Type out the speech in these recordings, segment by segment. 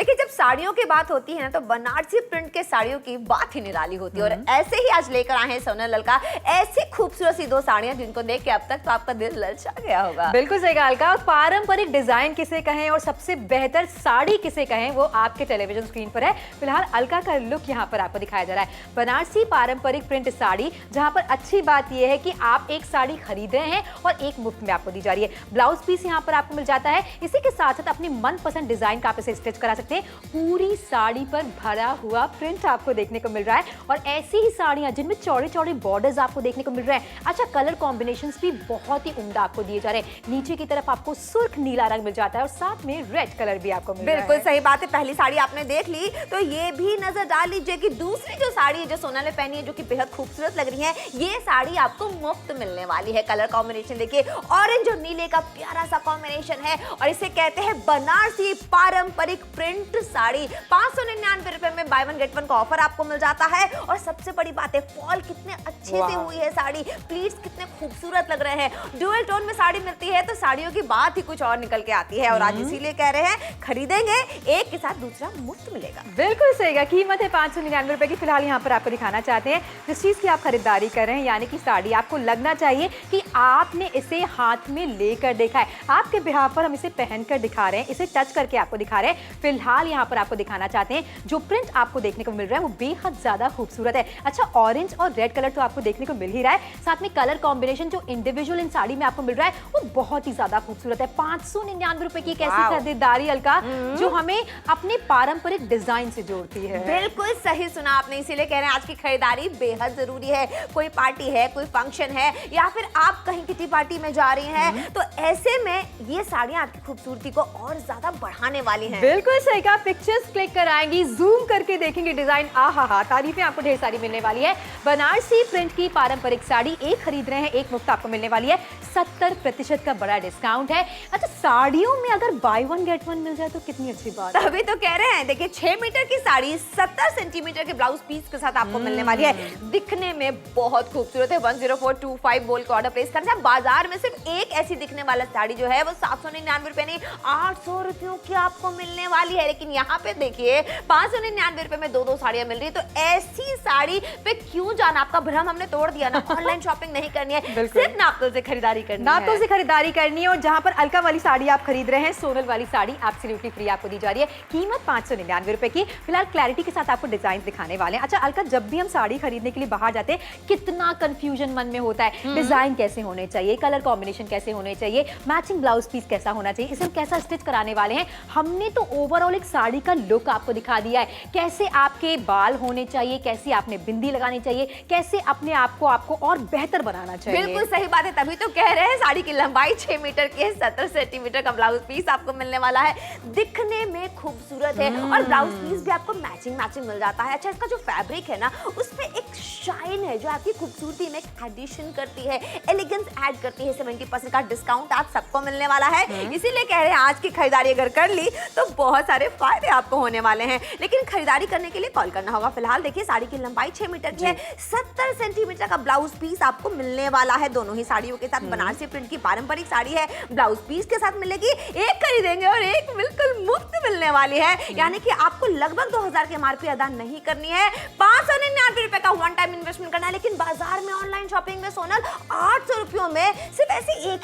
देखिए जब साड़ियों की बात होती है ना तो बनारसी प्रिंट के साड़ियों की बात ही निराली होती है। और ऐसे ही आज लेकर आए हैं सोनल ललका ऐसी खूबसूरत सी दो साड़ियां जिनको देख के अब तक तो आपका दिल ललचा गया होगा। बिल्कुल सही कहा अलका। पारंपरिक डिजाइन किसे कहें और सबसे बेहतर साड़ी किसे कहें वो आपके टेलीविजन स्क्रीन पर है। फिलहाल अलका का लुक यहाँ पर आपको दिखाया जा रहा है। बनारसी पारंपरिक प्रिंट साड़ी, जहाँ पर अच्छी बात यह है कि आप एक साड़ी खरीद रहे हैं और एक मुफ्त में आपको दी जा रही है। ब्लाउज पीस यहाँ पर आपको मिल जाता है। इसी के साथ साथ अपनी मनपसंद डिजाइन का आप इसे स्टिच करा सकते हैं। पूरी साड़ी पर भरा हुआ प्रिंट आपको देखने को मिल रहा है और ऐसी ही साड़ियां जिनमें चौड़े चौड़े बॉर्डर्स आपको देखने को मिल रहे हैं। अच्छा, कलर कॉम्बिनेशंस भी बहुत ही उम्दा आपको दिए जा रहे हैं। नीचे की तरफ आपको सुर्ख नीला रंग मिल जाता है और साथ में रेड कलर भी आपको मिल रहा है। बिल्कुल सही बात है। पहली साड़ी आपने देख ली तो ये भी नजर डाल लीजिए कि दूसरी जो साड़ी है जो सोनल ने पहनी है जो कि बेहद खूबसूरत लग रही है, ये साड़ी आपको मुफ्त मिलने वाली है। कलर कॉम्बिनेशन देखिए, ऑरेंज और नीले का प्यारा सा कॉम्बिनेशन है और इसे कहते हैं बनारसी पारंपरिक प्रिंट साड़ी। 599 रुपए में बाय वन गेट वन का ऑफर आपको मिल जाता है। और सबसे बड़ी बात है, फॉल कितने अच्छे से हुई है साड़ी, प्लीट्स कितने खूबसूरत लग रहे हैं। डुअल टोन में साड़ी मिलती है तो साड़ियों की बात ही कुछ और निकल के आती है। और आज इसीलिए कह रहे हैं खरीदेंगे एक के साथ दूसरा मुफ्त मिलेगा। बिल्कुल सही है। कीमत है 599 रुपए की। फिलहाल यहाँ पर आपको दिखाना चाहते हैं जिस चीज की आप खरीदारी कर रहे हैं, यानी कि साड़ी, आपको लगना चाहिए कि आपने इसे हाथ में लेकर देखा है। आपके बिहार पर हम इसे पहनकर दिखा रहे हैं, इसे टच करके आपको दिखा रहे हैं। फिलहाल यहाँ पर आपको दिखाना चाहते हैं जो प्रिंट आपको देखने को मिल रहा है वो बेहद ज्यादा खूबसूरत है। अच्छा, ऑरेंज और रेड कलर तो आपको देखने को मिल ही रहा है, साथ में कलर कॉम्बिनेशन जो इंडिविजुअल इन साड़ी में आपको मिल रहा है वो बहुत ही ज्यादा खूबसूरत है। 599 रुपए की एक ऐसी खरीदारी अलका जो हमें अपने पारंपरिक डिजाइन से जोड़ती है। बिल्कुल सही सुना आपने, इसीलिए कह रहे हैं आज की खरीदारी बेहद जरूरी है। कोई पार्टी है, कोई फंक्शन है या फिर आप कहीं किटी पार्टी में जा रही हैं तो ऐसे में ये साड़ियां आपकी खूबसूरती को और ज्यादा बढ़ाने वाली हैं। बिल्कुल सही कहा। पिक्चर्स क्लिक कराएंगी, जूम करके देखेंगे डिजाइन, आहा तारीफें आपको ढेर सारी मिलने वाली है। बनारसी प्रिंट की पारंपरिक साड़ी एक खरीद रहे हैं एक मुफ्त आपको मिलने वाली है। 70% का बड़ा डिस्काउंट है। अच्छा, साड़ियों में अगर बाय वन गेट वन मिल जाए तो कितनी अच्छी बात है। तभी तो कह रहे हैं। देखिए 6 मीटर की साड़ी 70 सेंटीमीटर के ब्लाउज पीस के साथ आपको मिलने वाली है। दिखने में बहुत खूबसूरत है। 10425 बोल का ऑर्डर प्लेस करना है। बाजार में सिर्फ एक ऐसी दिखने वाला साड़ी जो है वो 799 रुपए नहीं 800 रुपयों की आपको मिलने वाली है। लेकिन यहाँ पे देखिए 599 रुपए में दो साड़ियां मिल रही है। तो ऐसी साड़ी पे क्यों जाना, आपका भ्रम हमने तोड़ दिया ना। ऑनलाइन शॉपिंग नहीं करनी है, सिर्फ नापतोल से खरीदारी करनी है। नापतोल से खरीदारी करनी है। और जहां पर अलका वाली साड़ी आप खरीद रहे हैं, सोनल वाली साड़ी एब्सोल्युटली फ्री आपको दी जा रही है। कीमत 599 रुपए की। फिलहाल क्लैरिटी के साथ आपको डिजाइन दिखाने वाले हैं। अच्छा अलका, जब भी हम साड़ी खरीदने के लिए बाहर जाते हैं कितना कंफ्यूजन मन में होता है। डिजाइन कैसे होने चाहिए, कलर कॉम्बिनेशन कैसे होने चाहिए, मैचिंग ब्लाउज पीस कैसा होना चाहिए, इसे हम कैसा स्टिच कराने वाले हैं। हमने तो ओवरऑल एक साड़ी का लुक आपको दिखा दिया है। कैसे आपके बाल होने चाहिए, कैसे आपने बिंदी लगानी चाहिए, कैसे अपने आप को आपको और बेहतर बनाना चाहिए। बिल्कुल सही बात है। तभी तो कह रहे हैं साड़ी की लंबाई 6 मीटर की है, 70 सेंटीमीटर का ब्लाउज पीस आपको मिलने वाला है। दिखने में खूबसूरत है और ब्लाउज पीस भी आपको मैचिंग मिल जाता है। अच्छा, इसका जो फैब्रिक है ना उसमें एक शाइन है जो आपकी खूबसूरती में एडिशन करती है, एलिगेंस ऐड करती है। 70% का डिस्काउंट आज सबको मिलने वाला है। इसीलिए कह रहे हैं आज की खरीदारी अगर कर ली तो बहुत सारे फायदे आपको होने वाले हैं। लेकिन खरीदारी करने के लिए कॉल करना होगा। फिलहाल देखिए साड़ी की लंबाई 6 मीटर की है, 70 सेंटीमीटर का ब्लाउज पीस आपको मिलने वाला है। दोनों ही साड़ियों के साथ बनारसी प्रिंट की पारंपरिक साड़ी है, ब्लाउज पीस के साथ मिलेगी। एक खरीदेंगे और एक बिल्कुल मुफ्त मिलने वाली है। यानी कि आपको लगभग 2000 की एमआरपी अदा नहीं करनी है, 599 रुपए का वन टाइम इन्वेस्टमेंट करना है। लेकिन बाजार में ऑनलाइन शॉपिंग में सोनल 800 रुपयों में सिर्फ ऐसी एक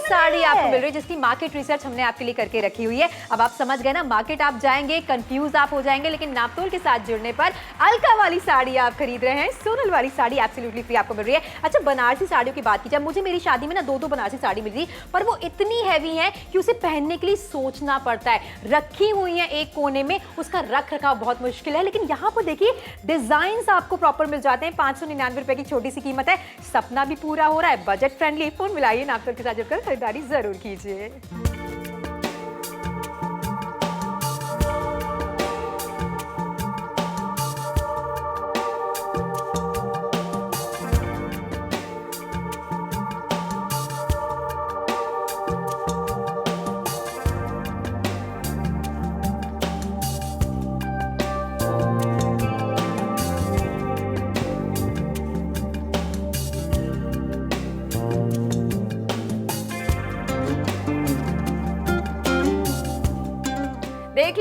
साड़ी आपको मिल रही है जिसकी मार्केट रिसर्च हमने आपके लिए करके रखी हुई है। अब आप समझ गए ना, मार्केट आप जाएंगे कंफ्यूज आप हो जाएंगे, लेकिन नापतोल के साथ जुड़ने पर अलका वाली साड़ी आप खरीद रहे हैं, सोनल वाली साड़ी एब्सोल्युटली फ्री आपको मिल रही है। अच्छा, बनारसी साड़ियों की बात की जाए, मुझे मेरी शादी में ना दो बनारसी साड़ी मिल रही, पर वो इतनी हैवी है कि उसे पहनने के लिए सोचना पड़ता है। रखी हुई है एक कोने में, उसका रख रखाव बहुत मुश्किल है। लेकिन यहाँ पर देखिए डिजाइन आपको प्रॉपर मिल जाते हैं। 599 रुपए की छोटी सी कीमत है, सपना भी पूरा हो रहा है, बजट फ्रेंडली। फोन मिलाइए, नापतोल के साथ जुड़कर खरीदारी जरूर कीजिए।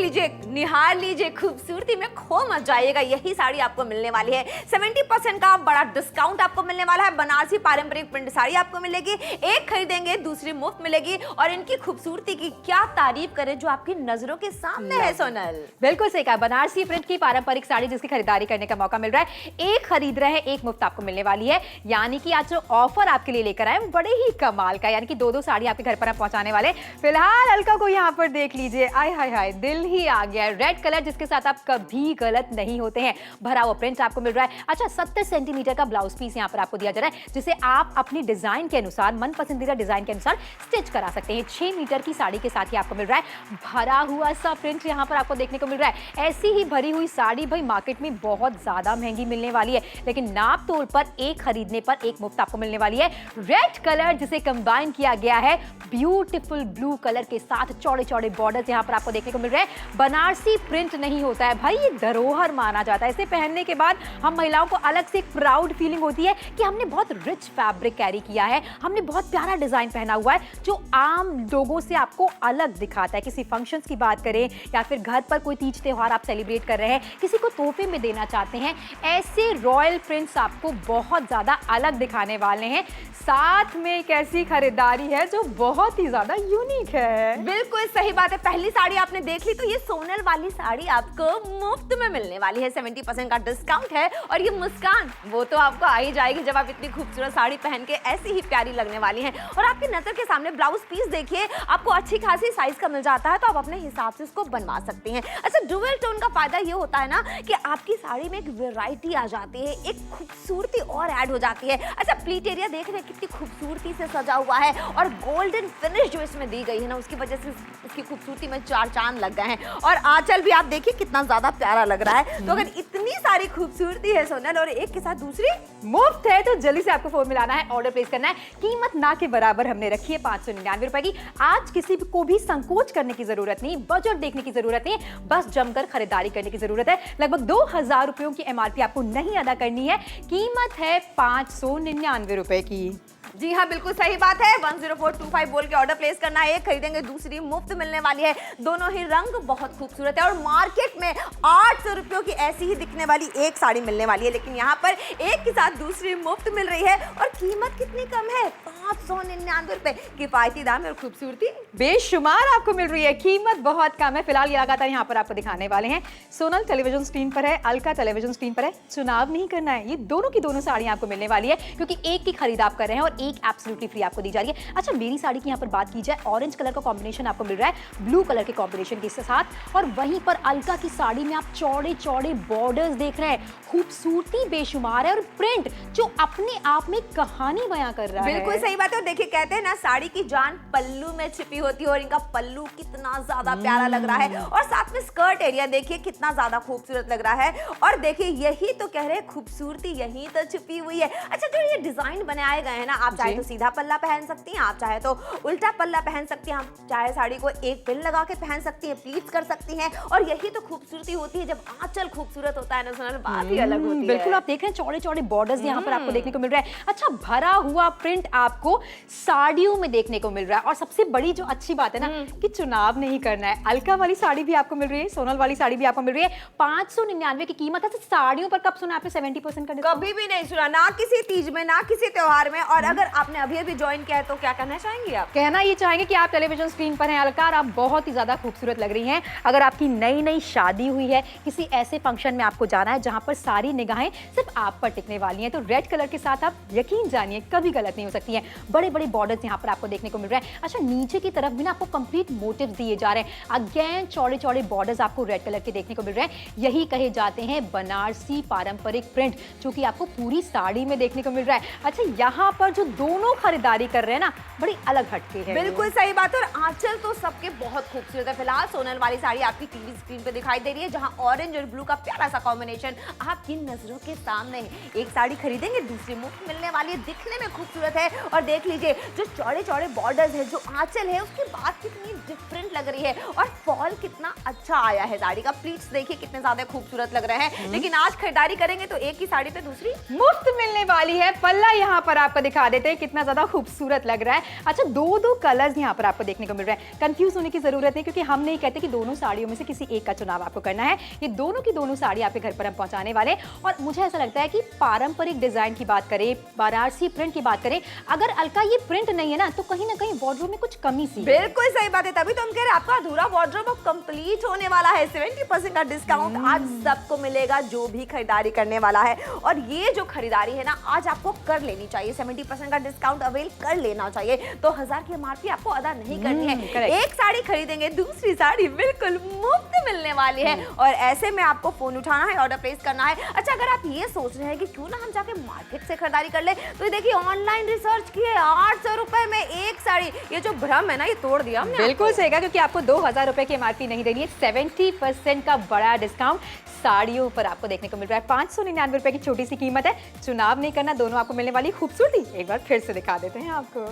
लीजिए, निहार लीजिए, खूबसूरती में खो मत जाइएगा। यही साड़ी आपको मिलने वाली है। 70% का बड़ा डिस्काउंट आपको मिलने वाला है। बनारसी पारंपरिक प्रिंट साड़ी आपको मिलेगी, एक खरीदेंगे दूसरी मुफ्त मिलेगी। और इनकी खूबसूरती की क्या तारीफ करें जो आपकी नजरों के सामने है सोनल। बिल्कुल सही कहा। बनारसी प्रिंट की पारंपरिक साड़ी जिसकी खरीदारी करने का मौका मिल रहा है, एक खरीद रहे हैं एक मुफ्त आपको मिलने वाली है। यानी कि आज जो ऑफर आपके लिए लेकर आए बड़े ही कमाल का, यानी कि दो साड़ी आपके घर पर आप पहुंचाने वाले। फिलहाल अलका को यहाँ पर देख लीजिए, आय हाय हाय, दिल ही आ गया। रेड कलर जिसके साथ आप कभी गलत नहीं होते हैं, भरा हुआ प्रिंट आपको मिल रहा है। अच्छा, 70 सेंटीमीटर का ब्लाउज पीस यहाँ पर आपको दिया जा रहा है, जिसे आप अपनी डिजाइन के अनुसार, मन पसंदीदा डिजाइन के अनुसार स्टिच करा सकते हैं। 6 मीटर की साड़ी के साथ ही आपको मिल रहा है भरा हुआ सा प्रिंट यहाँ पर आपको देखने को मिल रहा है। ऐसी ही भरी हुई साड़ी भाई मार्केट में बहुत ज्यादा महंगी मिलने वाली है, लेकिन नाप तोल पर एक खरीदने पर एक मुफ्त आपको मिलने वाली है। रेड कलर जिसे कंबाइन किया गया है ब्यूटीफुल ब्लू कलर के साथ, चौड़े चौड़े बॉर्डर्स यहाँ पर आपको देखने को मिल रहे हैं। बनारसी प्रिंट नहीं होता है भाई, ये धरोहर माना जाता है। इसे पहनने के बाद हम महिलाओं को अलग से एक प्राउड फीलिंग होती है कि हमने बहुत रिच फैब्रिक कैरी किया है, हमने बहुत प्यारा डिजाइन पहना हुआ है जो आम लोगों से आपको अलग दिखाता है। किसी फंक्शंस की बात करें या फिर घर पर कोई तीज त्योहार आप सेलिब्रेट कर रहे हैं, किसी को तोहफे में देना चाहते हैं, ऐसे रॉयल प्रिंट्स आपको बहुत ज्यादा अलग दिखाने वाले हैं। साथ में एक ऐसी खरीदारी है जो बहुत ही ज्यादा यूनिक है। बिल्कुल सही बात है। पहली साड़ी आपने देख ली, तो ये सोनल वाली साड़ी आपको मुफ्त में मिलने वाली है। 70% का डिस्काउंट है। और ये मुस्कान वो तो आपको आ ही जाएगी जब आप इतनी खूबसूरत साड़ी पहन के ऐसी ही प्यारी लगने वाली हैं। और आपकी नजर के सामने ब्लाउज पीस देखिए, आपको अच्छी खासी साइज का मिल जाता है, तो आप अपने हिसाब से इसको बनवा सकते हैं। अच्छा, डुअल टोन का फायदा ये होता है ना कि आपकी साड़ी में एक वैरायटी आ जाती है, एक खूबसूरती और ऐड हो जाती है। अच्छा, प्लीट एरिया देख रहे हैं कितनी खूबसूरती से सजा हुआ है, और गोल्डन फिनिश जो इसमें दी गई है ना, उसकी वजह से इसकी खूबसूरती में चार चांद लग गए हैं। और आंचल भी आप देखिए कितना ज्यादा प्यारा लग रहा है। तो अगर इतनी सारी खूबसूरती है सोनल और एक के साथ दूसरी मुफ्त है, तो जल्दी से आपको फोन मिलाना है, ऑर्डर प्लेस करना है। कीमत ना के बराबर हमने रखी है 599 रुपए की। आज किसी को भी संकोच करने की जरूरत नहीं, बजट देखने की जरूरत नहीं, बस जमकर खरीदारी करने की जरूरत है। लगभग 2000 रुपयों की एमआरपी आपको नहीं अदा करनी है, कीमत है 599 रुपए की। जी हाँ, बिल्कुल सही बात है। 10425 बोल के ऑर्डर प्लेस करना है, एक खरीदेंगे दूसरी मुफ्त मिलने वाली है। दोनों ही रंग बहुत खूबसूरत है, और मार्केट में 800 रुपयों की ऐसी ही दिखने वाली एक साड़ी मिलने वाली है, लेकिन यहाँ पर एक के साथ दूसरी मुफ्त मिल रही है। और कीमत कितनी कम है, 599 रुपए। किफायती दाम और खूबसूरती बेशुमार आपको मिल रही है, कीमत बहुत कम है। फिलहाल ये लगातार यहाँ पर आपको दिखाने वाले हैं। सोनल टेलीविजन स्क्रीन पर है, अलका टेलीविजन स्क्रीन पर है। चुनाव नहीं करना है, ये दोनों की दोनों साड़ियां आपको मिलने वाली है, क्योंकि एक की खरीद आप कर रहे हैं और एक एब्सोल्युटली फ्री आपको दी जा रही है। अच्छा, मेरी साड़ी की यहाँ पर बात की जाए, ऑरेंज कलर का कॉम्बिनेशन आपको मिल रहा है ब्लू कलर के कॉम्बिनेशन के साथ, और वहीं पर अलका की साड़ी में आप चौड़े चौड़े बॉर्डर्स देख रहे हैं। खूबसूरती बेशुमार है, और प्रिंट जो अपने आप में कहानी बयां कर रहा है। बिल्कुल सही बात है। और देखिए, कहते हैं ना, साड़ी की जान पल्लू में छिपी होती है, और इनका पल्लू कितना ज्यादा प्यारा लग रहा है। और साथ में स्कर्ट एरिया देखिए कितना ज्यादा खूबसूरत लग रहा है। और देखिए, यही तो कह रहे हैं, खूबसूरती यही तो छिपी हुई है। अच्छा, जो ये डिजाइन बनाए गए हैं ना, आप चाहे तो सीधा पल्ला पहन सकती हैं, आप चाहे तो उल्टा पल्ला पहन सकती हैं, आप चाहे साड़ी को एक पिन लगा के पहन सकती हैं, प्लीट्स कर सकती हैं। और यही तो खूबसूरती होती है, जब आंचल खूबसूरत होता है ना सोनल, बात ही अलग होती है। बिल्कुल, आप देख रहे हैं चौड़े चौड़े बॉर्डर्स यहाँ पर आपको देखने को मिल रहा है। अच्छा, भरा हुआ प्रिंट आपको साड़ियों में देखने को मिल रहा है। और सबसे बड़ी जो अच्छी बात है ना, कि चुनाव नहीं करना है। अलका वाली साड़ी भी आपको मिल रही है, सोनल वाली साड़ी भी आपको मिल रही है। 599 की कीमत है। साड़ियों पर कब सुना आपने 70% का डिस्काउंट? कभी भी नहीं सुना, ना किसी तीज में, ना किसी त्योहार में। और अगर आपने अभी अभी ज्वाइन किया है, तो क्या कहना चाहेंगे आप? कहना ये चाहेंगे कि आप टेलीविजन स्क्रीन पर हैं अलका, आप बहुत ही ज्यादा खूबसूरत लग रही हैं। अगर आपकी नई नई शादी हुई है, किसी ऐसे फंक्शन में आपको जाना है जहां पर सारी निगाहें सिर्फ आप पर टिकने वाली हैं, तो रेड कलर के साथ आप यकीन जानिए कभी गलत नहीं हो सकती हैं। बड़े बड़े बॉर्डर्स यहाँ पर आपको देखने को मिल रहे हैं। अच्छा, नीचे की तरफ भी ना आपको कंप्लीट मोटिव्स दिए जा रहे हैं। अगेन चौड़े चौड़े बॉर्डर्स आपको रेड कलर के देखने को मिल रहे हैं। यही कहे जाते हैं बनारसी पारंपरिक प्रिंट, जो कि आपको पूरी साड़ी में देखने को मिल रहा है। अच्छा, यहाँ पर जो दोनों खरीदारी कर रहे हैं ना, बड़ी अलग हटके है। बिल्कुल सही बात है। और आंचल तो सबके बहुत खूबसूरत है। फिलहाल सोनल वाली साड़ी आपकी टीवी स्क्रीन पे दिखाई दे रही है, जहां ऑरेंज और ब्लू का प्यारा सा कॉम्बिनेशन आपकी नजरों के सामने है। एक साड़ी खरीदेंगे दूसरी मुफ्त मिलने वाली है, दिखने में खूबसूरत है। और देख लीजिए, जो चौड़े चौड़े बॉर्डर्स है, जो आंचल है, उसकी बात कितनी डिफरेंट लग रही है, और फॉल कितना अच्छा आया है साड़ी का। प्लीट्स देखिए कितने ज्यादा खूबसूरत लग रहे हैं, लेकिन आज खरीदारी करेंगे तो एक ही साड़ी पे दूसरी मुफ्त मिलने वाली है। पल्ला यहाँ पर आपको दिखा देते हैं कितना ज्यादा खूबसूरत लग रहा है। अच्छा, दो कलर्स यहाँ पर आपको देखने को मिल रहा है। कंफ्यूज होने की जरूरत नहीं, क्योंकि हम नहीं कहते कि दोनों साड़ियों में से किसी एक का चुनाव आपको करना है। ये दोनों की दोनों साड़ी आपके घर पर हम पहुंचाने वाले हैं। और मुझे ऐसा लगता है कि पारंपरिक डिजाइन की बात करें, बनारसी प्रिंट की बात करें, अगर अलका ये प्रिंट नहीं है ना तो कहीं ना कहीं वार्डरोब में कुछ कमी सी है। बिल्कुल सही बात है, तभी तो हम कह रहे हैं आपका अधूरा वार्डरोब अब कंप्लीट होने वाला है। 70% का डिस्काउंट आज सबको मिलेगा जो भी खरीदारी करने वाला है। और ये जो खरीदारी है ना आज आपको कर लेनी चाहिए, 70% का डिस्काउंट अवेल कर लेना चाहिए। तो 1000 की एमआरपी आपको अदा नहीं करनी है। एक साड़ी खरीदेंगे दूसरी साड़ी बिल्कुल मुफ्त मिलने वाली है। और ऐसे में आपको फोन उठाना है, ऑर्डर प्लेस करना है। अच्छा, अगर आप ये सोच रहे हैं कि क्यों ना हम जाके मार्केट से खरीदारी कर ले, तो ये देखिए ऑनलाइन रिसर्च की है, 800 रुपए में एक साड़ी। ये जो भ्रम है ना ये तोड़ दिया हमने। बिल्कुल सही कहा, क्योंकि आपको 2000 रुपए की एमआरपी नहीं देनी है। 70% का बड़ा डिस्काउंट साड़ियों पर आपको देखने को मिल रहा है। 599 रुपए की छोटी सी कीमत है। चुनाव नहीं करना, दोनों आपको मिलने वाली खूबसूरती एक बार फिर से दिखा देते हैं आपको।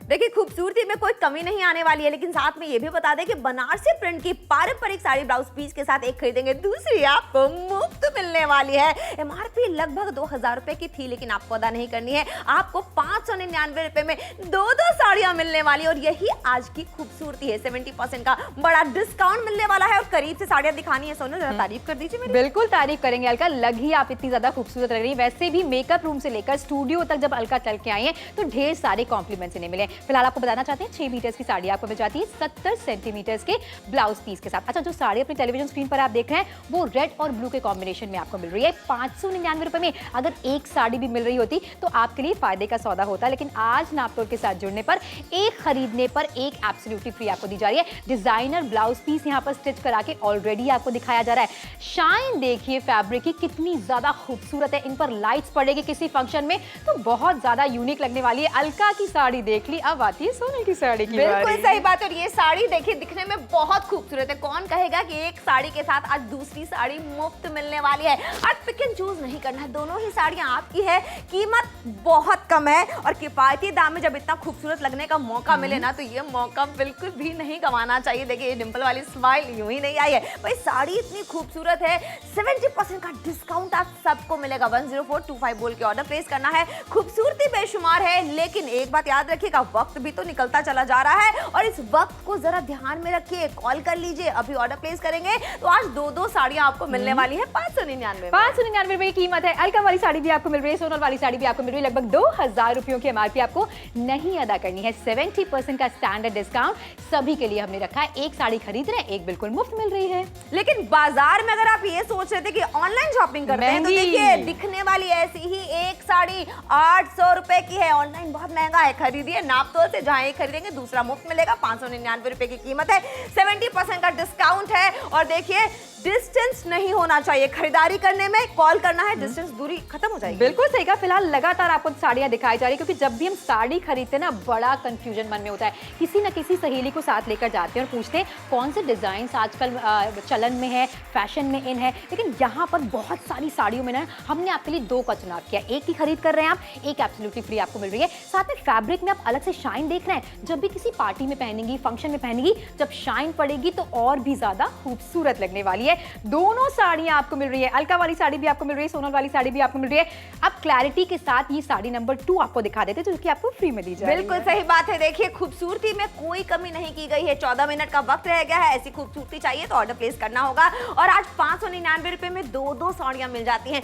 देखिए खूबसूरती में कोई कमी नहीं आने वाली है, लेकिन साथ में ये भी बता दें कि बनारसी प्रिंट की पारंपरिक साड़ी ब्लाउज पीस के साथ एक खरीदेंगे दूसरी आपको मुफ्त मिलने वाली है। एमआरपी लगभग 2000 रुपए की थी, लेकिन आपको अदा नहीं करनी है। आपको 599 रुपए में दो साड़ियां मिलने वाली। और यही आज की खूबसूरती है, 70% का बड़ा डिस्काउंट मिलने वाला है। और करीब से साड़ियां दिखानी है। सोनू जरा तारीफ कर दीजिए मेरी। बिल्कुल तारीफ करेंगे अलका, लग ही आप इतनी ज्यादा खूबसूरत लग रही है। वैसे भी मेकअप रूम से लेकर स्टूडियो तक जब अलका चल के आई है तो ढेर सारे कॉम्प्लीमेंट्स इन्हें मिले। फिलहाल आपको बताना चाहते हैं 6 मीटर की साड़ी आपको मिल जाती है 70 सेंटीमीटर के ब्लाउज पीस के साथ। अच्छा, जो साड़ी अपनी टेलीविजन स्क्रीन पर आप देख रहे हैं वो रेड और ब्लू के कॉम्बिनेशन में आपको मिल रही है। 599 रुपए में अगर एक साड़ी भी मिल रही होती तो आपके लिए फायदे का सौदा होता, लेकिन आज नापतोल के साथ जुड़ने पर एक खरीदने पर एक एब्सोल्युटली फ्री आपको दी जा रही है। डिजाइनर ब्लाउज पीस यहाँ पर स्टिच करा के ऑलरेडी आपको दिखाया जा रहा है। शाइन देखिए फैब्रिक की कितनी ज्यादा खूबसूरत है। इन पर लाइट्स पड़ेगी किसी फंक्शन में तो बहुत ज्यादा यूनिक लगने वाली है। अलका की साड़ी देख ली, अब आती है सोनल की साड़ी की बारी। बिल्कुल सही बात है। और ये साड़ी देखिए दिखने में बहुत खूबसूरत है। कौन कहेगा कि एक साड़ी के साथ आज दूसरी साड़ी मुफ्त मिलने वाली है। आज पिक एंड चूज नहीं करना है, दोनों ही साड़ियां आपकी है। कीमत बहुत कम है और किफायती दाम में जब इतना खूबसूरत लगने का मौका मिले ना तो ये मौका बिल्कुल भी नहीं गंवाना चाहिए। देखिए डिंपल वाली स्माइल यूं ही नहीं आई है भाई, साड़ी इतनी खूबसूरत है। 70% का डिस्काउंट आप सबको मिलेगा। 10425 बोल के ऑर्डर प्लेस करना है। खूबसूरती बेशुमार है, लेकिन एक बात याद रखिएगा, वक्त भी तो निकलता चला जा रहा है और इस वक्त को जरा ध्यान में रखिए। कॉल कर लीजिए, अभी ऑर्डर प्लेस करेंगे तो आज दो साड़ियां आपको मिलने वाली है 599 रुपए की कीमत है। अलका वाली साड़ी भी आपको मिल रही है, सोनल वाली साड़ी भी आपको मिल रही है। लगभग 2000 रुपयों की एमआरपी आपको नहीं अदा करनी है। 70% का स्टैंडर्ड डिस्काउंट सभी के लिए हमने रखा है। एक साड़ी खरीद रहे हैं, एक बिल्कुल मुफ्त मिल रही है। लेकिन बाजार में अगर आप ये सोच रहे थे कि ऑनलाइन शॉपिंग करते हैं तो देखिए दिखने वाली ऐसी ही एक साड़ी 800 रुपए की है। ऑनलाइन बहुत महंगा है, खरीदिए नापतोल से, जहां एक खरीदेंगे दूसरा मुफ्त मिलेगा। 599 रुपए की कीमत है, 70% का डिस्काउंट है। और देखिए डिस्टेंस नहीं होना चाहिए खरीदारी करने में, कॉल करना है, डिस्टेंस दूरी खत्म हो जाएगी। बिल्कुल सही कहा। फिलहाल लगातार आपको साड़ियां दिखाई जा रही है, क्योंकि जब भी हम साड़ी खरीदते हैं ना बड़ा कंफ्यूजन मन में होता है। किसी न किसी सहेली को साथ लेकर जाते हैं और पूछते हैं कौन से डिजाइन आजकल चलन में है, फैशन में इन है। लेकिन यहाँ पर बहुत सारी साड़ियों में ना हमने आपके लिए दो का चुनाव किया। एक ही खरीद कर रहे हैं आप, एक एब्सोल्युटली फ्री आपको मिल रही है। साथ में फैब्रिक में आप अलग से शाइन देख रहे हैं। जब भी किसी पार्टी में पहनेंगी, फंक्शन में पहनेंगी, जब शाइन पड़ेगी तो और भी ज्यादा खूबसूरत लगने वाली है। दोनों साड़ियां आपको मिल रही है। अलका वाली साड़ी भी आपको मिल रही है, सोनल वाली साड़ी भी आपको मिल रही है। अब क्लैरिटी के साथ ये साड़ी नंबर 2 आपको दिखा देते हैं, जो कि आपको फ्री में दी जाएगी। बिल्कुल सही बात है। देखिए खूबसूरती में कोई कमी नहीं की गई है। 14 मिनट का वक्त रह गया है। ऐसी खूबसूरती चाहिए तो ऑर्डर प्लेस करना होगा। और आज 599 रुपए में दो साड़ियां मिल जाती हैं।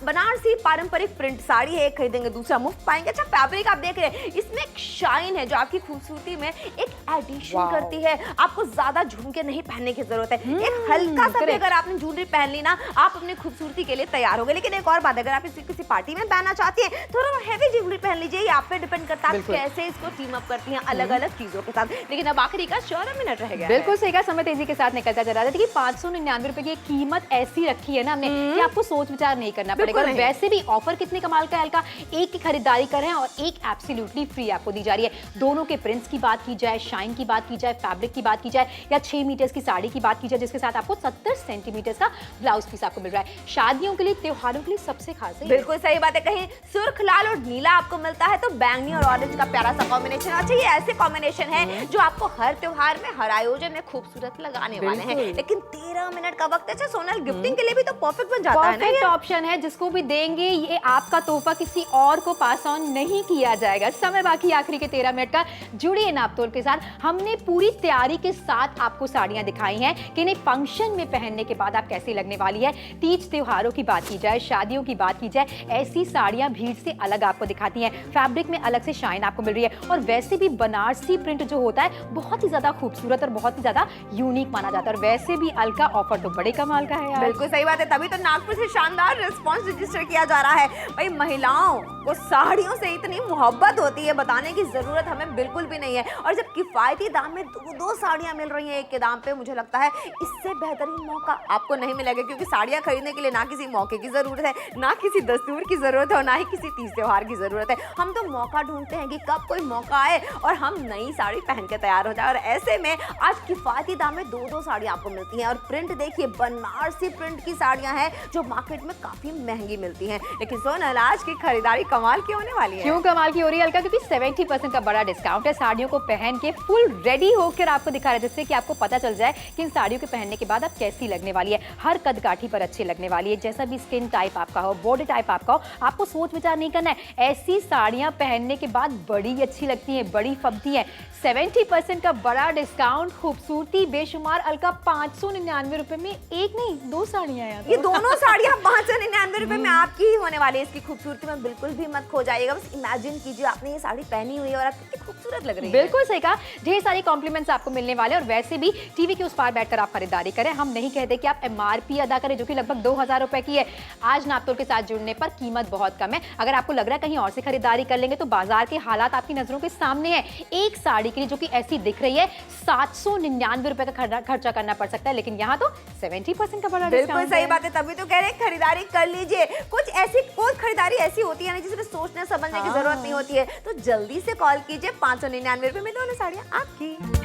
बनारसी पारंपरिक प्रिंट साड़ी है, एक खरीदेंगे दूसरा मुफ्त पाएंगे। अच्छा फैब्रिक आप देख रहे हैं, इसमें एक शाइन है जो आपकी खूबसूरती खूबसूरती में एक एडिशन करती है। आपको ज्यादा झुमके नहीं पहनने की जरूरत है, एक हल्का सा भी अगर आपने ज्वेलरी पहन ली ना, आप अपनी खूबसूरती के लिए तैयार हो गए। लेकिन एक और बात, अगर आप इसे किसी पार्टी में पहनना चाहती हैं, थोड़ा हैवी ज्वेलरी पहन लीजिए, ये आप पे डिपेंड करता है कैसे इसको टीम अप करती हैं अलग अलग चीजों के साथ। लेकिन अब आखिरी का 14 मिनट रह गया। बिल्कुल सही कहा, समय तेजी के साथ निकलता जा रहा है। देखिए 599 रुपए की कीमत ऐसी रखी है ना हमने कि आपको सोच विचार नहीं करना पड़ेगा। और वैसे भी ऑफर कितने कमाल का है अलका, एक की खरीदारी करें और एक एब्सोल्युटली फ्री आपको दी जा रही है। दोनों के प्रिंट्स की बात की जाए, शाइन की बात की जाए, फैब्रिक की बात की जाए, या 6 मीटर्स की साड़ी की बात की जाए जिसके साथ आपको 70 सेंटीमीटर का ब्लाउज पीस आपको मिल रहा है। शादियों के लिए, त्योहारों के लिए सबसे खास है। बिल्कुल सही बात है, कहीं सुर्ख, लाल और नीला आपको मिलता है तो बैंगनी और ऑरेंज का प्यारा सा कॉम्बिनेशन। अच्छा, ये ऐसे कॉम्बिनेशन है जो आपको हर त्योहार में, हर आयोजन में खूबसूरत लगाने वाले हैं। लेकिन 13 मिनट का वक्त है। अच्छा सोनल, गिफ्टिंग के लिए भी तो परफेक्ट बन जाता है ना। परफेक्ट ऑप्शन है, जिसको भी देंगे ये आपका तोहफा किसी और को पास ऑन नहीं किया जाएगा। समय बाकी आखिरी के 13 मिनट का। जुड़िए नापतोल के साथ, हमने पूरी तैयारी के साथ आपको साड़ियां दिखाई हैं कि इन्हें फंक्शन में पहनने के बाद आप कैसी लगने वाली है। तीज त्योहारों की बात की जाए, शादियों की बात की जाए, ऐसी साड़ियां भीड़ से अलग आपको दिखाती हैं। फैब्रिक में अलग से शाइन आपको मिल रही है। और वैसे भी बनारसी प्रिंट जो होता है बहुत ही ज्यादा खूबसूरत और बहुत ही ज्यादा यूनिक माना जाता है। और वैसे भी अलका ऑफर तो बड़े कमाल का है यार। बिल्कुल सही बात है, तभी तो नागपुर से शानदार रिस्पांस रजिस्टर किया जा रहा है। भाई महिलाओं को साड़ियों से इतनी मोहब्बत होती है, बताने की जरूरत हमें बिल्कुल भी नहीं है। और जब किफायती दाम में दो साड़ियां मिल रही हैं एक के दाम पे, मुझे लगता है इससे बेहतरीन मौका आपको नहीं मिलेगा। क्योंकि साड़ियां खरीदने के लिए ना किसी मौके की जरूरत है, ना किसी दस्तूर की जरूरत है, और ना ही किसी तीज त्योहार की जरूरत है। हम तो मौका ढूंढते हैं कि कब कोई मौका आए और हम नई साड़ी पहन के तैयार हो जाए। और ऐसे में आज किफायती दाम में दो साड़ियां आपको मिलती हैं। और प्रिंट देखिए, बनारसी प्रिंट की साड़ियां हैं जो मार्केट में काफी महंगी मिलती हैं। लेकिन सोनल, आज की खरीदारी कमाल की होने वाली है। क्यों कमाल की हो रही है अलका? क्योंकि 70% का बड़ा डिस्काउंट है। साड़ियों को पहन के फुल रेडी होकर आपको दिखा रहा है, जिससे कि आपको पता चल जाए कि इन साड़ियों के पहनने के बाद आप कैसी लगने वाली है। हर कद काठी पर अच्छी लगने वाली है। जैसा भी स्किन टाइप आपका हो, बॉडी टाइप आपका हो, आपको सोच विचार नहीं करना है। ऐसी साड़ियां पहनने के बाद बड़ी अच्छी लगती हैं, बड़ी फबती हैं। 70% का बड़ा डिस्काउंट, खूबसूरती बेशुमार। अलका 599 रुपए में एक नहीं 2 साड़ियां हैं। ये दोनों साड़ियां 599 रुपए में आपकी ही होने वाली है। इसकी खूबसूरती में बिल्कुल भी मत खो जाइएगा। बस इमेजिन कीजिए आपने ये साड़ी पहनी हुई है और आप कितनी खूबसूरत लग रही है। बिल्कुल सही कहा, ढेर सारी कॉम्प्लीमेंट्स आपको मिलने वाले। और वैसे भी टीवी के उस पार बैठकर आप खरीदारी करें। हम नहीं कहते कि आप MRP अदा करें जो कि लगभग 2000 रुपए की है। आज नापतोल के साथ जुड़ने पर कीमत बहुत कम है। अगर आपको लग रहा है कहीं और से खरीदारी कर लेंगे तो बाजार के हालात आपकी नजरों के सामने है। एक साड़ी के लिए जो कि ऐसी दिख रही है 799 रुपए का खर्चा करना पड़ सकता है, लेकिन यहाँ तो 70% का बड़ा डिस्काउंट। बिल्कुल सही बात है, तभी तो कह रहे हैं खरीदारी कर लीजिए। कोई खरीदारी ऐसी होती है ना जिसमें सोचने समझने की जरूरत नहीं होती है। तो जल्दी से कॉल कीजिए, 599 रुपए में दोनों साड़ियां आपकी।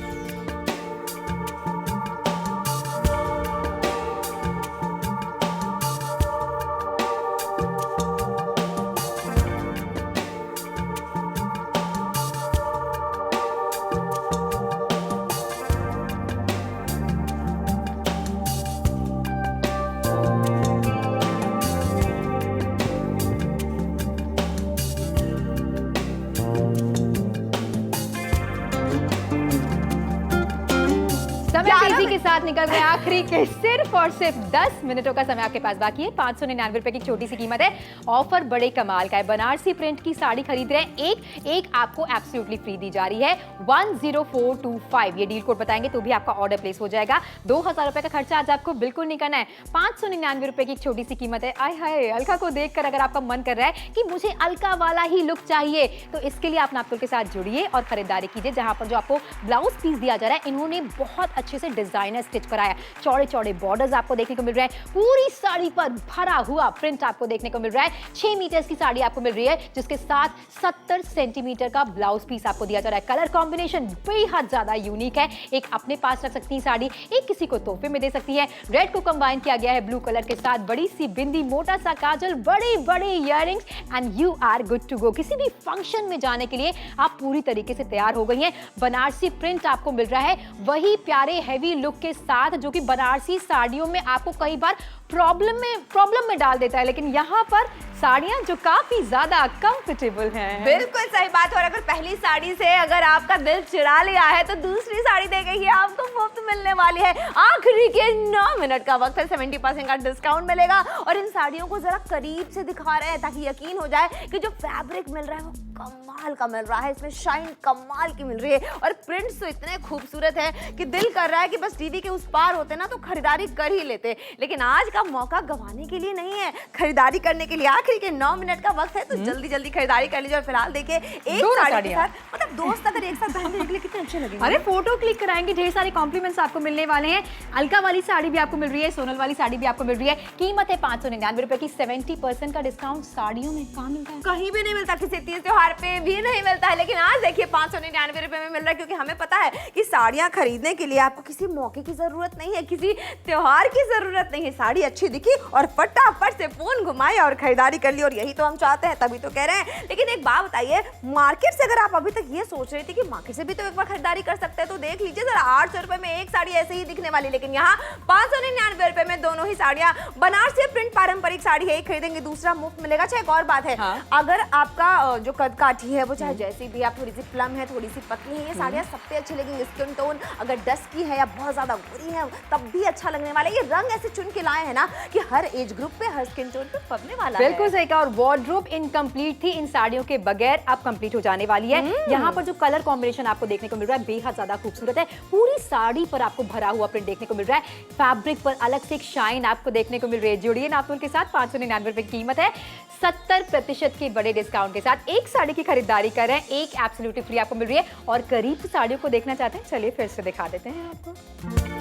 तेजी के साथ निकल रहे हैं आखिरी के सिर्फ और सिर्फ 10 मिनटों का समय आपके पास बाकी है। 599 रुपए की छोटी सी कीमत है। ऑफर बड़े कमाल का है। बनारसी प्रिंट की साड़ी खरीद रहे हैं, एक आपको एब्सोल्युटली फ्री दी जा रही है। 10425 ये डील कोड बताएंगे तो भी आपका ऑर्डर प्लेस हो जाएगा। 2000 रुपए का खर्चा आज आपको बिल्कुल नहीं करना है। 599 रुपए की छोटी सी कीमत है। आय हाय, अलका को देखकर अगर आपका मन कर रहा है कि मुझे अलका वाला ही लुक चाहिए तो इसके लिए आप नापतोल के साथ जुड़िए और खरीदारी कीजिए। जहां पर जो आपको ब्लाउज पीस दिया जा रहा है, इन्होंने बहुत अच्छे से डिजाइनर स्टिच कराया। चौड़े चौड़े बॉर्डर्स आपको देखने को मिल रहे हैं। पूरी साड़ी पर भरा हुआ प्रिंट आपको देखने को मिल रहा है। 6 मीटर्स की साड़ी आपको मिल रही है जिसके साथ 70 सेंटीमीटर का ब्लाउज पीस आपको दिया जा रहा है। कलर कॉम्बिनेशन बेहद ज्यादा यूनिक है। एक अपने पास रख सकती है साड़ी, एक किसी को तोहफे में दे सकती है। रेड को कंबाइन किया गया है ब्लू कलर के साथ। बड़ी सी बिंदी, मोटा सा काजल, बड़े बड़े earrings and you are good to go. किसी भी फंक्शन में जाने के लिए आप पूरी तरीके से तैयार हो गई हैं। बनारसी प्रिंट आपको मिल रहा है वही प्यारे हैवी लुक के साथ जो कि बनारसी साड़ियों में आपको कई बार प्रॉब्लम में डाल देता है, लेकिन यहाँ पर साड़ियां जो काफी ज्यादा कंफर्टेबल हैं। बिल्कुल सही बात। और अगर पहली साड़ी से अगर आपका दिल चुरा लिया है तो दूसरी साड़ी देखेंगे आपको मुफ्त मिलने वाली है। आखिरी के 9 मिनट का वक्त है, 70% का डिस्काउंट मिलेगा। और इन साड़ियों को जरा करीब से दिखा रहे हैं ताकि यकीन हो जाए कि जो फैब्रिक मिल रहा है वो कमाल का मिल रहा है, इसमें शाइन कमाल की मिल रही है और प्रिंट्स तो इतने खूबसूरत है कि दिल कर रहा है कि बस टीवी के उस पार होते ना तो खरीदारी कर ही लेते। लेकिन आज का मौका गंवाने के लिए नहीं है, खरीदारी करने के लिए आखिरी के 9 मिनट का वक्त है, तो जल्दी जल्दी खरीदारी कर लीजिए। और फिलहाल देखिए एक साड़ी के साथ, मतलब दोस्त अगर एक साथ पहनने के लिए कितने अच्छे लगेंगे। अरे फोटो क्लिक कराएंगे, ढेर सारे कॉम्प्लीमेंट्स आपको मिलने वाले हैं। अलका वाली साड़ी भी आपको मिल रही है, सोनल वाली साड़ी भी आपको मिल रही है। कीमत है 599 रुपए की। 70% का डिस्काउंट साड़ियों में कहाँ मिलता है? कहीं भी नहीं मिलता, किसी तीज त्योहार पे भी नहीं मिलता है। लेकिन आज देखिए 599 रुपए में मिल रहा है, क्योंकि हमें पता है कि साड़ियां खरीदने के लिए आपको किसी मौके की जरूरत नहीं है, किसी त्योहार की जरूरत नहीं है। साड़ी अच्छी दिखी और फटाफट से फोन घुमाए और खरीदारी कर ली, और यही तो हम चाहते हैं, तभी तो कह रहे हैं। लेकिन एक बात बताइए, मार्केट से अगर आप अभी तक ये सोच रहे थे कि मार्केट से भी तो एक बार खरीदारी कर सकते हैं, तो देख लीजिए जरा 800 रुपए में एक साड़ी ऐसे ही दिखने वाली, लेकिन यहाँ 599 रुपए में दोनों ही साड़ियां। बनारसी प्रिंट पारंपरिक साड़ी है, एक खरीदेंगे दूसरा मुफ्त मिलेगा। अच्छा, एक और बात है, हाँ? अगर आपका जो कद काठी है वो चाहे जैसी भी, आप थोड़ी सी प्लम है, थोड़ी सी पतली है, ये साड़ियां सब पे अच्छी लगेंगी। स्किन टोन अगर डस्की है या बहुत ज्यादा गोरी है तब भी अच्छा लगने वाला है। ये रंग ऐसे चुन के लाए हैं ना कि हर एज ग्रुप पे, हर स्किन टोन पे पकने वाला है। बिल्कुल सही कहा। और वार्डरोब इनकम्प्लीट थी इन साड़ियों के बगैर, अब कंप्लीट हो जाने वाली है। यहाँ पर जो कलर कॉम्बिनेशन आपको देखने को मिल रहा है बेहद ज्यादा खूबसूरत है। पूरी साड़ी पर आपको भरा हुआ प्रिंट देखने को मिल रहा है। फैब्रिक पर अलग से एक शाइन आपको देखने को मिल रही है। जुड़िए नापतोल के साथ। 599 रुपए की कीमत है। 70% के बड़े डिस्काउंट के साथ एक साड़ी की खरीदारी कर रहे हैं, एक एब्सोल्युटली फ्री आपको मिल रही है। और करीब से साड़ियों को देखना चाहते हैं, चलिए फिर से दिखा देते हैं आपको।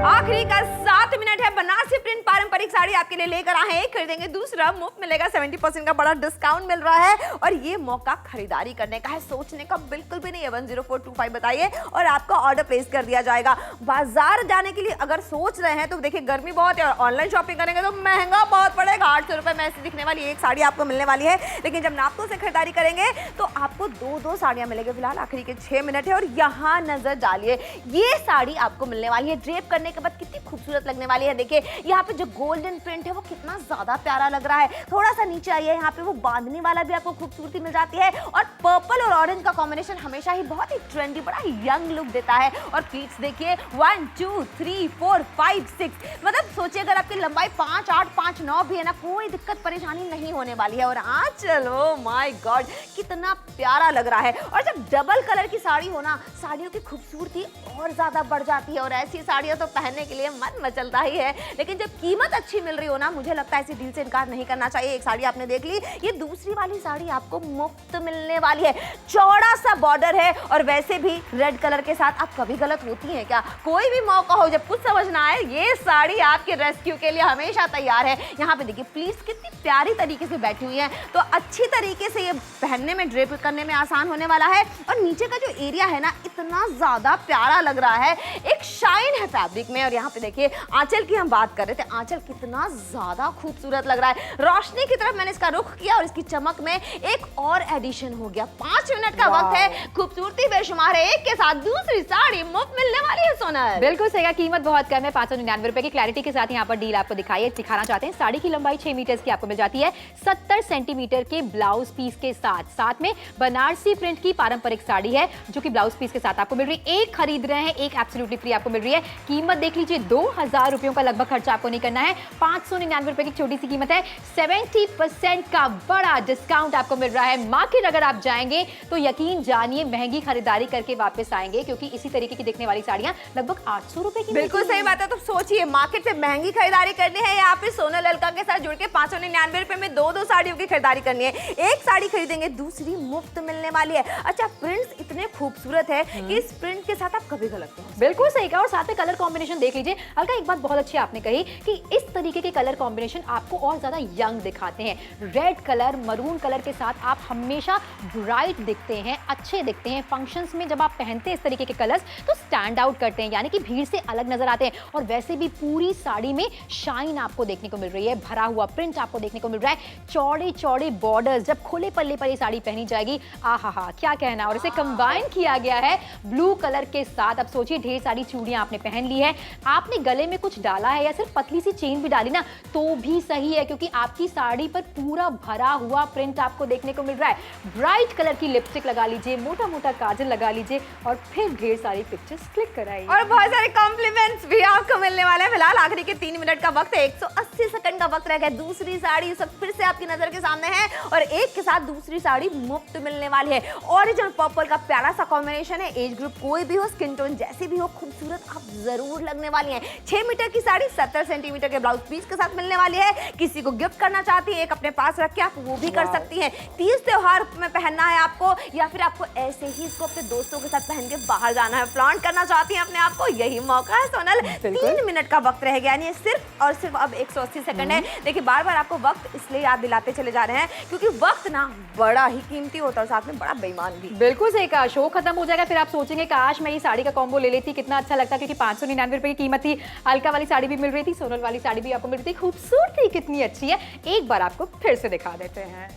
आखिरी का 7 मिनट है। बनारसी प्रिंट पारंपरिक साड़ी आपके लिए लेकर आए हैं, एक खरीदेंगे दूसरा मुफ्त मिलेगा। 70% का बड़ा डिस्काउंट मिल रहा है और ये मौका खरीदारी करने का है, सोचने का बिल्कुल भी नहीं है। 10425 बताइए और आपका ऑर्डर प्लेस कर दिया जाएगा। बाजार जाने के लिए अगर सोच रहे हैं तो देखिए गर्मी बहुत है और ऑनलाइन शॉपिंग करेंगे तो महंगा बहुत पड़ेगा। 800 रुपए में ऐसी दिखने वाली एक साड़ी आपको मिलने वाली है, लेकिन जब नापतोल से खरीदारी करेंगे तो आपको दो साड़ियां मिलेंगी। फिलहाल आखिरी के 6 मिनट है और यहाँ नजर डालिए, ये साड़ी आपको मिलने वाली है। ड्रेप करने के बाद कितनी खूबसूरत लगने वाली है। देखिए यहाँ पे जो गोल्डन प्रिंट है वो कितना ज्यादा प्यारा लग रहा है। थोड़ा सा नीचे आइए, यहाँ पे वो बांधने वाला भी आपको खूबसूरती मिल जाती है। और पर्पल और ऑरेंज का कॉम्बिनेशन हमेशा ही बहुत ही ट्रेंडी, बड़ा यंग लुक देता है। और प्लीट्स देखिए 1 2 3 4 5 6, मतलब सोचिए अगर आपकी लंबाई 5 8 5 9 भी है ना, कोई दिक्कत परेशानी नहीं होने वाली है। और आंचल, ओ माय गॉड, कितना प्यारा लग रहा है। और जब डबल कलर की साड़ी हो ना, साड़ियों की खूबसूरती और ज्यादा बढ़ जाती है। और ऐसी साड़ियां तो पहनने के लिए मन मचलता ही है, लेकिन जब कीमत अच्छी मिल रही हो ना, मुझे लगता है इसी डील से इनकार नहीं करना चाहिए। एक साड़ी आपने देख ली, ये दूसरी वाली साड़ी आपको मुफ्त मिलने वाली है। चौड़ा सा बॉर्डर है और वैसे भी रेड कलर के साथ आप कभी गलत होती हैं क्या? कोई भी मौका हो, जब कुछ समझ ना आए, ये साड़ी आपके रेस्क्यू के लिए हमेशा तैयार है। यहाँ पे देखिए प्लीज कितनी प्यारी तरीके से बैठी हुई है, तो अच्छी तरीके से ये पहनने में, ड्रेप करने में आसान होने वाला है। और नीचे का जो एरिया है ना, इतना ज्यादा प्यारा लग रहा है, एक शाइन है फैब्रिक में। और यहाँ पे देखिए आंचल की हम बात कर रहे थे, आंचल कितना ज्यादा खूबसूरत लग रहा है। रोशनी की तरफ मैंने इसका रुख किया और इसकी चमक में एक और एडिशन हो गया। 5 मिनट का वक्त है, खूबसूरती बेशुमार है, एक के साथ दूसरी साड़ी मुफ्त मिलने वाली है। सोनल बिल्कुल सही, कीमत बहुत कम है, 599 रुपए की। क्लैरिटी के साथ यहाँ पर डील आपको दिखाना चाहते हैं। साड़ी की लंबाई 6 मीटर की आपको मिल जाती है, 70 सेंटीमीटर के ब्लाउज पीस के साथ में बनारसी प्रिंट की पारंपरिक साड़ी है जो कि ब्लाउज पीस के साथ आपको मिल रही है। एक खरीद रहे हैं, एक एब्सोल्युटली फ्री आपको मिल रही है। कीमत देख लीजिए, 2000 रुपयों का लगभग खर्चा आपको नहीं करना है। 599 रुपए की छोटी सी कीमत है। 70% का बड़ा डिस्काउंट आपको मिल रहा है। मार्केट अगर आप जाएंगे तो यकीन जानिए महंगी खरीदारी करके वापस आएंगे, क्योंकि इसी तरीके की दिखने वाली साड़ियां लगभग 800 रुपए की बिल्कुल मिलती सही बात है। तो सोचिए, मार्केट से महंगी खरीदारी करनी है या फिर सोनल अलका के साथ जुड़ के 599 रुपए में दो साड़ियों की खरीदारी करनी है। एक साड़ी खरीदेंगे दूसरी मुफ्त मिलने वाली है। अच्छा, प्रिंट्स इतने खूबसूरत है कि इस प्रिंट के साथ आप कभी का लगते हैं। बिल्कुल सही कहा। और साथ में कलर कॉम्बिनेशन देख लीजिए। अलका, एक बात बहुत अच्छी आपने कही कि इस तरीके के कलर कॉम्बिनेशन आपको और ज्यादा यंग दिखाते हैं। रेड कलर, मरून कलर के साथ आप हमेशा ब्राइट दिखते हैं, अच्छे दिखते हैं। फंक्शंस में जब आप पहनते हैं इस तरीके के कलर्स तो स्टैंड आउट करते हैं, यानी कि भीड़ से अलग नजर आते हैं। और वैसे भी पूरी साड़ी में शाइन आपको देखने को मिल रही है, भरा हुआ प्रिंट आपको देखने को मिल रहा है, चौड़े चौड़े बॉर्डर्स। जब खुले पल्ले पर ये साड़ी पहनी जाएगी, आहा क्या कहना। और इसे कंबाइन किया गया है ब्लू कलर के साथ। अब सोचिए, ढेर सारी चूड़ियां आपने पहन ली है, आपने गले में कुछ डाला है या सिर्फ पतली सी चेन भी डाली ना तो भी सही है, क्योंकि आपकी साड़ी पर पूरा भरा हुआ प्रिंट आपको देखने को मिल रहा है। ब्राइट कलर की लिपस्टिक लगा लीजिए, मोटा मोटा काजल लगा लीजिए और फिर ढेर सारी पिक्चर्स क्लिक कराइए। और बहुत सारे कॉम्प्लीमेंट्स भी आपको मिलने वाले हैं। फिलहाल आखिरी के 3 मिनट का वक्त है, 180 सेकंड का वक्त रह गया। दूसरी साड़ी इस वक्त फिर से आपकी नजर के सामने है और एक के साथ दूसरी साड़ी मुफ्त मिलने वाली है। ऑरेंज और पर्पल का प्यारा सा कॉम्बिनेशन है। एज ग्रुप कोई भी हो, स्किन टोन जैसी भी हो, खूबसूरत आप जरूर लगने वाली हैं। 6 मीटर की साड़ी 70 सेंटीमीटर के ब्लाउज पीस के साथ मिलने वाली है। किसी को गिफ्ट करना चाहती है, एक अपने पास रख के आप वो भी कर सकती हैं। तीज त्योहार में पहनना है आपको, या फिर आपको ऐसे ही इसको अपने दोस्तों के साथ पहन के बाहर जाना है, फ्लॉन्ट करना चाहती हैं अपने आप को, यही मौका है सोनल। 3 मिनट का वक्त रह गया, यानी सिर्फ और सिर्फ अब 180 सेकंड है। देखिए, बार बार आपको वक्त इसलिए याद दिलाते चले जा रहे हैं क्योंकि वक्त ना बड़ा ही कीमती होता है और साथ में बड़ा बेईमान भी। बिल्कुल सही कहा। शो खत्म हो जाएगा, फिर आप सोचेंगे काश मैं ये साड़ी का कॉम्बो ले लेती, कितना अच्छा लगता, क्योंकि 599 रुपए की कीमत थी। अलका वाली साड़ी भी मिल रही थी, सोनल वाली साड़ी भी आपको मिल रही थी। खूबसूरती कितनी अच्छी है, एक बार आपको फिर से दिखा देते हैं।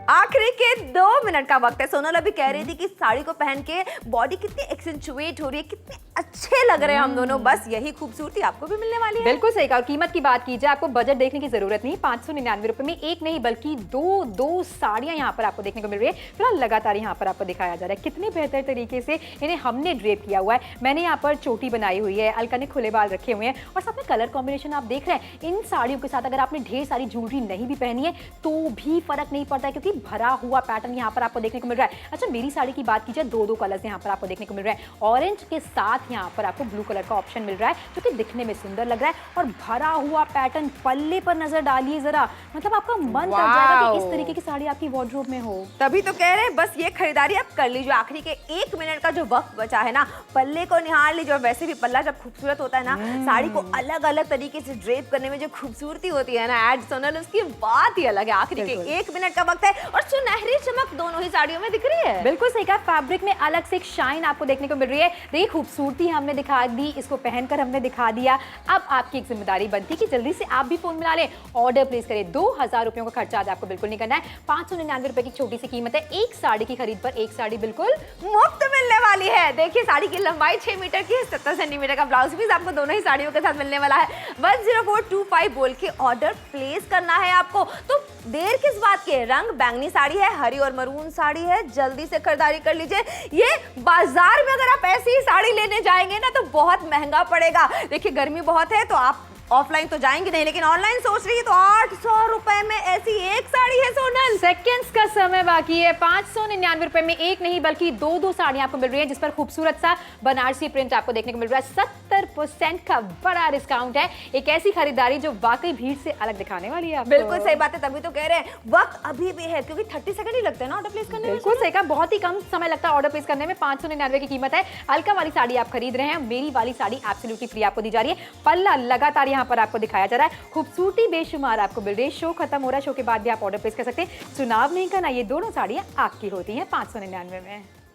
आखिरी के 2 मिनट का वक्त है। सोनल अभी कह रही थी कि साड़ी को पहन के बॉडी कितनी एक्सेंचुएट हो रही है, कितने अच्छे लग रहे हैं हम दोनों। बस यही खूबसूरती आपको भी मिलने वाली है। बिल्कुल सही कहा। और कीमत की बात की जाए, आपको बजट देखने की जरूरत नहीं। 599 रुपए में एक नहीं बल्कि दो साड़ियां यहाँ पर आपको देखने को मिल रही है। फिलहाल लगातार यहाँ पर आपको दिखाया जा रहा है कितने बेहतर तरीके से इन्हें हमने ड्रेप किया हुआ है। मैंने यहाँ पर चोटी बनाई हुई है, अलका ने खुले बाल रखे हुए हैं और साथ में कलर कॉम्बिनेशन आप देख रहे हैं। इन साड़ियों के साथ अगर आपने ढेर सारी ज्वेलरी नहीं भी पहनी है तो भी फर्क नहीं पड़ता है, क्योंकि भरा हुआ पैटर्न यहाँ पर आपको देखने को मिल रहा है। अच्छा, मेरी साड़ी की बात की जाए, दो कलर्स यहाँ पर आपको देखने को मिल रहा है। ऑरेंज के साथ यहाँ पर आपको ब्लू कलर का ऑप्शन मिल रहा है, जो कि दिखने में सुंदर लग रहा है। और भरा हुआ पैटर्न, पल्ले पर नजर डालिए जरा, मतलब आपका मन कर जाएगा कि इस तरीके की साड़ी आपकी वार्डरोब में हो। तभी तो कह रहे हैं, बस ये खरीदारी आप कर लीजिए। आखिरी के 1 मिनट का जो वक्त बचा है ना, पल्ले को निहार लीजिए। और वैसे भी पल्ला जब खूबसूरत होता है ना, साड़ी को अलग अलग तरीके से ड्रेप करने में जो खूबसूरती होती है ना, एड सोनल, उसकी बात ही अलग है। आखिरी के 1 मिनट का वक्त है और सुनहरी चमक दोनों ही साड़ियों में दिख रही है। बिल्कुल सही कहा। फैब्रिक में अलग से एक शाइन आपको देखने को मिल रही है। देखिए, खूबसूरती हमने दिखा दी, इसको पहनकर हमने दिखा दिया। अब आपकी एक जिम्मेदारी बनती है कि जल्दी से आप भी फोन मिला लें, ऑर्डर प्लेस करें। 2000 रुपयों का खर्चा आज आपको बिल्कुल नहीं करना है। 599 रुपए की छोटी सी कीमत है। एक साड़ी की खरीद पर एक साड़ी बिल्कुल मुफ्त मिलने वाली है। देखिए, साड़ी की लंबाई 6 मीटर की है, 70 सेंटीमीटर का ब्लाउज पीस आपको दोनों ही साड़ियों के साथ मिलने वाला है। 10425 बोल के ऑर्डर प्लेस करना है आपको। तो देर किस बात की है, रंग बैंगनी साड़ी है, हरी और मरून साड़ी है, जल्दी से खरीदारी कर लीजिए। ये बाजार में अगर आप ऐसी ही साड़ी लेने जाएंगे ना तो बहुत महंगा पड़ेगा। देखिए, गर्मी बहुत है तो आप ऑफलाइन तो जाएंगे नहीं, लेकिन ऑनलाइन सोच रही है तो 800 रुपए में ऐसी एक साड़ी है सोनल। सेकेंड्स का समय बाकी है। 599 रुपए में एक नहीं बल्कि दो साड़ियां आपको मिल रही है, जिस पर खूबसूरत सा बनारसी प्रिंट आपको देखने को मिल रहा है। 70% का बड़ा डिस्काउंट है। एक ऐसी खरीदारी जो वाकई भीड़ से अलग दिखाने वाली है आपको। बिल्कुल सही बात है, तभी तो कह रहे हैं वक्त अभी भी है, क्योंकि 30 सेकंड ही लगते हैं ना ऑर्डर प्लेस करने में। बिल्कुल सही कहा, बहुत ही कम समय लगता है ऑर्डर प्लेस करने में। 599 की कीमत है। अलका वाली साड़ी आप खरीद रहे हैं, मेरी वाली साड़ी एब्सोल्युटली फ्री आपको दी जा रही है। पल्ला लगातार यहाँ पर आपको दिखाया जा रहा है, खूबसूरती बेशुमार आपको मिल रही है। शो खत्म हो रहा है, शो के बाद भी आप ऑर्डर प्लेस कर सकते हैं। चुनाव नहीं करना, ये दोनों साड़ियां आपकी होती हैं 599 में।